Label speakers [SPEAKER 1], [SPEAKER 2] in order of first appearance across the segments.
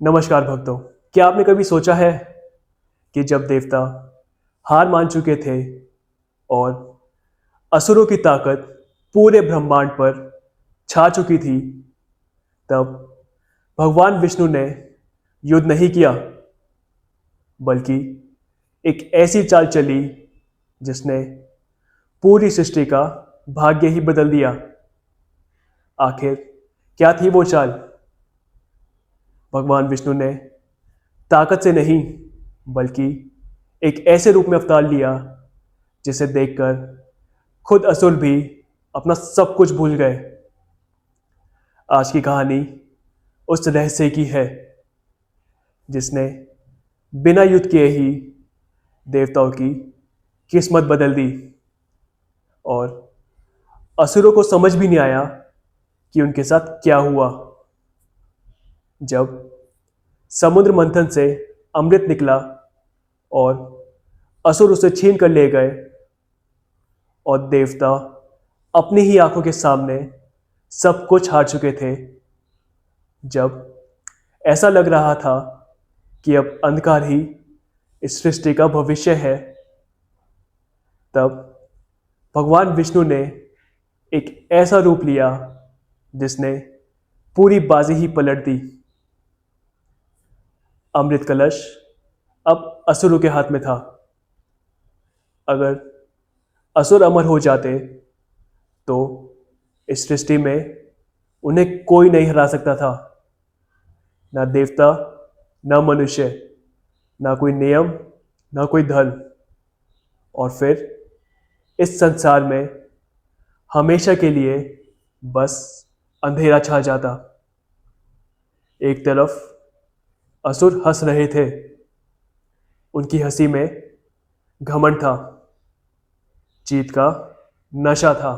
[SPEAKER 1] नमस्कार भक्तों। क्या आपने कभी सोचा है कि जब देवता हार मान चुके थे और असुरों की ताकत पूरे ब्रह्मांड पर छा चुकी थी, तब भगवान विष्णु ने युद्ध नहीं किया, बल्कि एक ऐसी चाल चली जिसने पूरी सृष्टि का भाग्य ही बदल दिया। आखिर क्या थी वो चाल? भगवान विष्णु ने ताकत से नहीं, बल्कि एक ऐसे रूप में अवतार लिया जिसे देखकर खुद असुर भी अपना सब कुछ भूल गए। आज की कहानी उस रहस्य की है जिसने बिना युद्ध किए ही देवताओं की किस्मत बदल दी, और असुरों को समझ भी नहीं आया कि उनके साथ क्या हुआ। जब समुद्र मंथन से अमृत निकला और असुर उसे छीन कर ले गए, और देवता अपनी ही आंखों के सामने सब कुछ हार चुके थे, जब ऐसा लग रहा था कि अब अंधकार ही इस सृष्टि का भविष्य है, तब भगवान विष्णु ने एक ऐसा रूप लिया जिसने पूरी बाजी ही पलट दी। अमृत कलश अब असुरों के हाथ में था। अगर असुर अमर हो जाते तो इस सृष्टि में उन्हें कोई नहीं हरा सकता था। ना देवता, ना मनुष्य, ना कोई नियम, ना कोई धर्म। और फिर इस संसार में हमेशा के लिए बस अंधेरा छा जाता। एक तरफ असुर हंस रहे थे, उनकी हंसी में घमंड था, जीत का नशा था।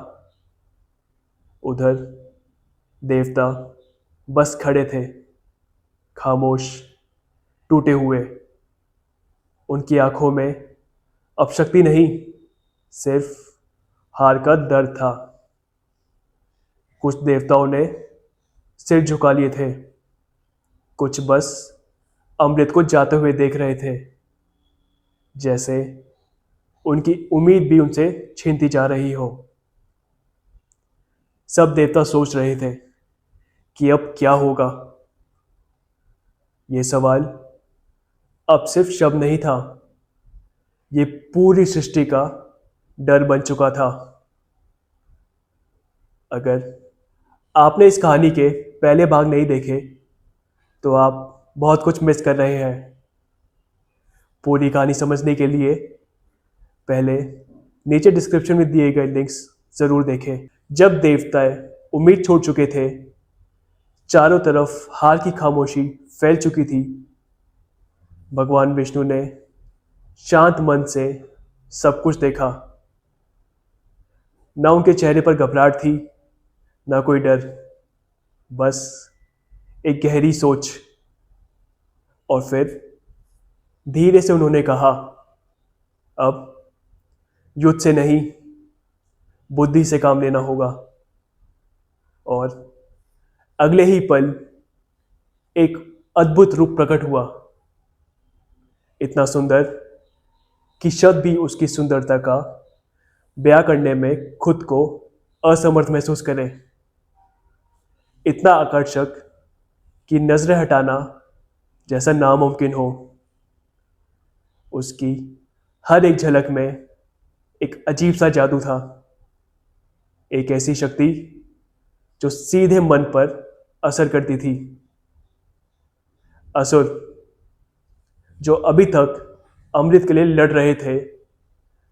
[SPEAKER 1] उधर देवता बस खड़े थे, खामोश, टूटे हुए। उनकी आंखों में अब शक्ति नहीं, सिर्फ हार का दर्द था। कुछ देवताओं ने सिर झुका लिए थे, कुछ बस अमृत को जाते हुए देख रहे थे, जैसे उनकी उम्मीद भी उनसे छीनती जा रही हो। सब देवता सोच रहे थे कि अब क्या होगा। ये सवाल अब सिर्फ शब्द नहीं था, ये पूरी सृष्टि का डर बन चुका था। अगर आपने इस कहानी के पहले भाग नहीं देखे तो आप बहुत कुछ मिस कर रहे हैं। पूरी कहानी समझने के लिए पहले नीचे डिस्क्रिप्शन में दिए गए लिंक्स जरूर देखें। जब देवता उम्मीद छोड़ चुके थे, चारों तरफ हार की खामोशी फैल चुकी थी, भगवान विष्णु ने शांत मन से सब कुछ देखा। ना उनके चेहरे पर घबराहट थी, ना कोई डर, बस एक गहरी सोच। और फिर धीरे से उन्होंने कहा, अब युद्ध से नहीं, बुद्धि से काम लेना होगा। और अगले ही पल एक अद्भुत रूप प्रकट हुआ, इतना सुंदर कि शब्द भी उसकी सुंदरता का बयां करने में खुद को असमर्थ महसूस करें। इतना आकर्षक कि नजरें हटाना जैसा नामुमकिन हो। उसकी हर एक झलक में एक अजीब सा जादू था, एक ऐसी शक्ति जो सीधे मन पर असर करती थी। असुर जो अभी तक अमृत के लिए लड़ रहे थे,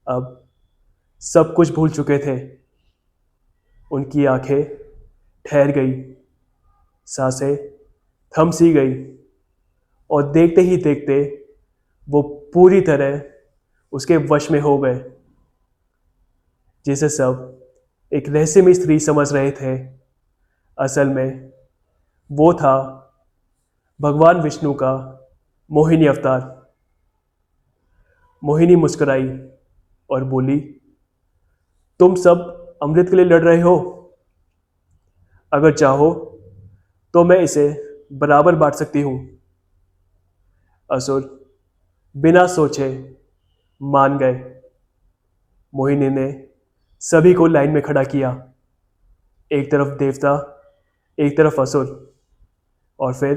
[SPEAKER 1] अब सब कुछ भूल चुके थे। उनकी आंखें ठहर गई, सांसें थम सी गई, और देखते ही देखते वो पूरी तरह उसके वश में हो गए। जिसे सब एक रहस्यमयी स्त्री समझ रहे थे, असल में वो था भगवान विष्णु का मोहिनी अवतार। मोहिनी मुस्कुराई और बोली, तुम सब अमृत के लिए लड़ रहे हो। अगर चाहो तो मैं इसे बराबर बांट सकती हूँ। असुर बिना सोचे मान गए। मोहिनी ने सभी को लाइन में खड़ा किया, एक तरफ देवता, एक तरफ असुर। और फिर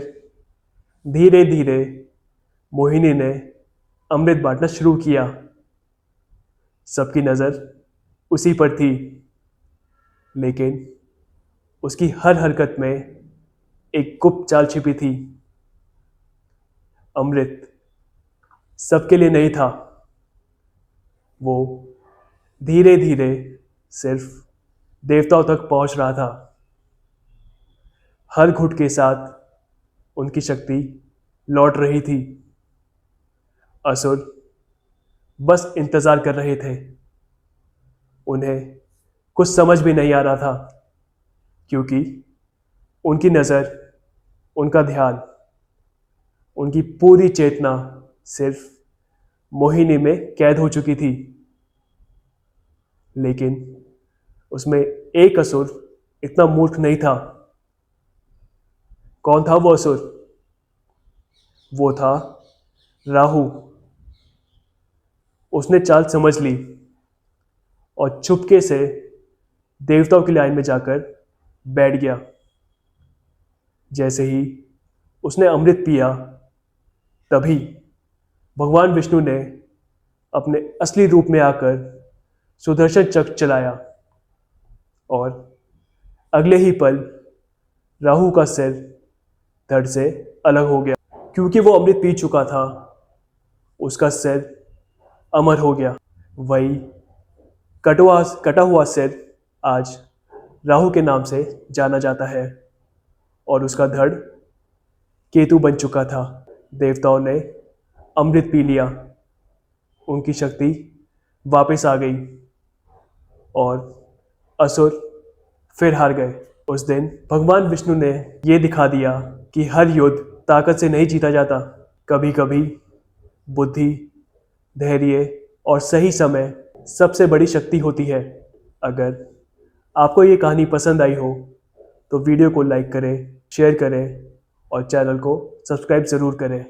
[SPEAKER 1] धीरे धीरे मोहिनी ने अमृत बांटना शुरू किया। सबकी नज़र उसी पर थी, लेकिन उसकी हर हरकत में एक गुप्त चाल छिपी थी। अमृत सबके लिए नहीं था, वो धीरे धीरे सिर्फ देवताओं तक पहुंच रहा था। हर घुट के साथ उनकी शक्ति लौट रही थी। असुर बस इंतजार कर रहे थे। उन्हें कुछ समझ भी नहीं आ रहा था, क्योंकि उनकी नज़र, उनका ध्यान, उनकी पूरी चेतना सिर्फ मोहिनी में कैद हो चुकी थी। लेकिन उसमें एक असुर इतना मूर्ख नहीं था। कौन था वो असुर? वो था राहु। उसने चाल समझ ली और चुपके से देवताओं की लाइन में जाकर बैठ गया। जैसे ही उसने अमृत पिया, तभी भगवान विष्णु ने अपने असली रूप में आकर सुदर्शन चक्र चलाया और अगले ही पल राहु का सिर धड़ से अलग हो गया। क्योंकि वो अमृत पी चुका था, उसका सिर अमर हो गया। वही कटा हुआ सिर आज राहु के नाम से जाना जाता है और उसका धड़ केतु बन चुका था। देवताओं ने अमृत पी लिया, उनकी शक्ति वापस आ गई और असुर फिर हार गए। उस दिन भगवान विष्णु ने यह दिखा दिया कि हर युद्ध ताकत से नहीं जीता जाता। कभी कभी बुद्धि, धैर्य और सही समय सबसे बड़ी शक्ति होती है। अगर आपको ये कहानी पसंद आई हो तो वीडियो को लाइक करें, शेयर करें और चैनल को सब्सक्राइब ज़रूर करें।